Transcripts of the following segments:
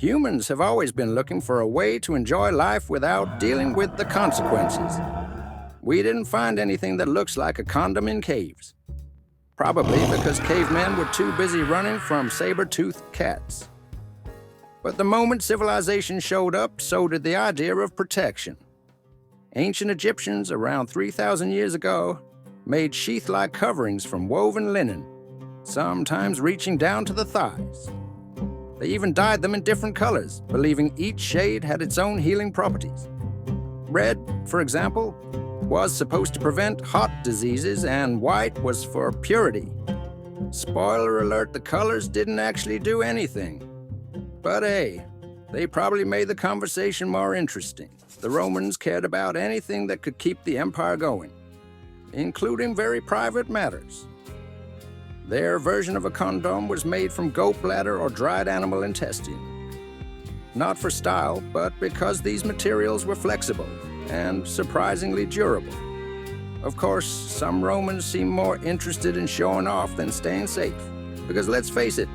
Humans have always been looking for a way to enjoy life without dealing with the consequences. We didn't find anything that looks like a condom in caves. Probably because cavemen were too busy running from saber-toothed cats. But the moment civilization showed up, so did the idea of protection. Ancient Egyptians, around 3,000 years ago, made sheath-like coverings from woven linen, sometimes reaching down to the thighs. They even dyed them in different colors, believing each shade had its own healing properties. Red, for example, was supposed to prevent heart diseases, and white was for purity. Spoiler alert, the colors didn't actually do anything. But hey, they probably made the conversation more interesting. The Romans cared about anything that could keep the empire going, including very private matters. Their version of a condom was made from goat bladder or dried animal intestine. Not for style, but because these materials were flexible and surprisingly durable. Of course, some Romans seem more interested in showing off than staying safe, because let's face it,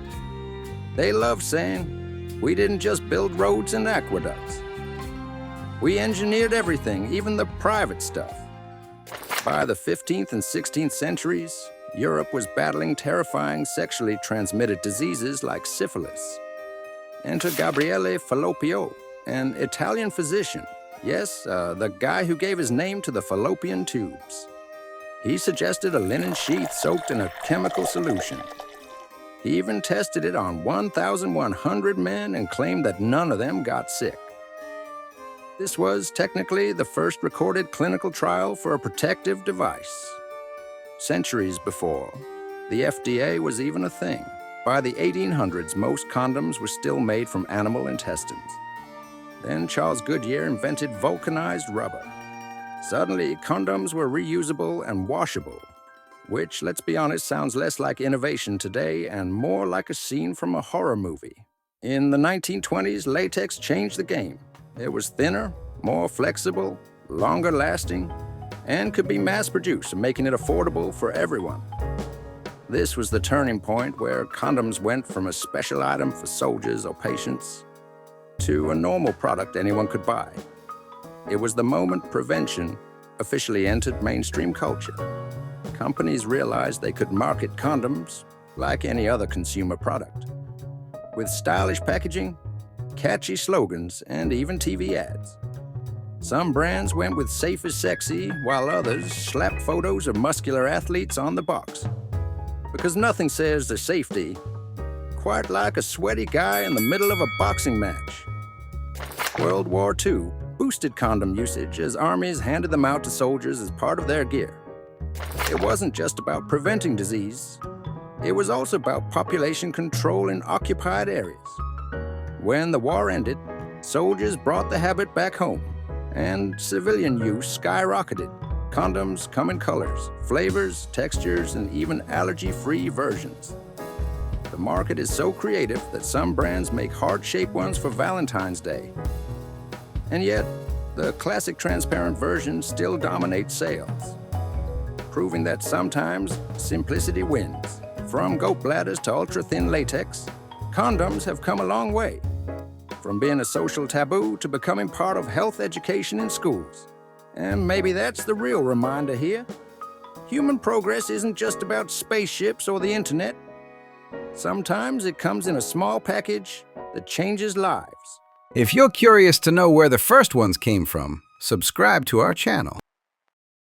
they love saying, "We didn't just build roads and aqueducts. We engineered everything, even the private stuff." By the 15th and 16th centuries, Europe was battling terrifying sexually transmitted diseases like syphilis. Enter Gabriele Falloppio, an Italian physician. Yes, the guy who gave his name to the fallopian tubes. He suggested a linen sheath soaked in a chemical solution. He even tested it on 1,100 men and claimed that none of them got sick. This was technically the first recorded clinical trial for a protective device. Centuries before, the FDA was even a thing. By the 1800s, most condoms were still made from animal intestines. Then Charles Goodyear invented vulcanized rubber. Suddenly, condoms were reusable and washable, which, let's be honest, sounds less like innovation today and more like a scene from a horror movie. In the 1920s, latex changed the game. It was thinner, more flexible, longer lasting, and could be mass-produced, making it affordable for everyone. This was the turning point where condoms went from a special item for soldiers or patients to a normal product anyone could buy. It was the moment prevention officially entered mainstream culture. Companies realized they could market condoms like any other consumer product, with stylish packaging, catchy slogans, and even TV ads. Some brands went with safe is sexy, while others slapped photos of muscular athletes on the box. Because nothing says the safety quite like a sweaty guy in the middle of a boxing match. World War II boosted condom usage as armies handed them out to soldiers as part of their gear. It wasn't just about preventing disease, it was also about population control in occupied areas. When the war ended, soldiers brought the habit back home, and civilian use skyrocketed. Condoms come in colors, flavors, textures, and even allergy-free versions. The market is so creative that some brands make heart-shaped ones for Valentine's Day. And yet, the classic transparent version still dominates sales, proving that sometimes simplicity wins. From goat bladders to ultra-thin latex, condoms have come a long way. From being a social taboo to becoming part of health education in schools. And maybe that's the real reminder here. Human progress isn't just about spaceships or the internet. Sometimes it comes in a small package that changes lives. If you're curious to know where the first ones came from, subscribe to our channel.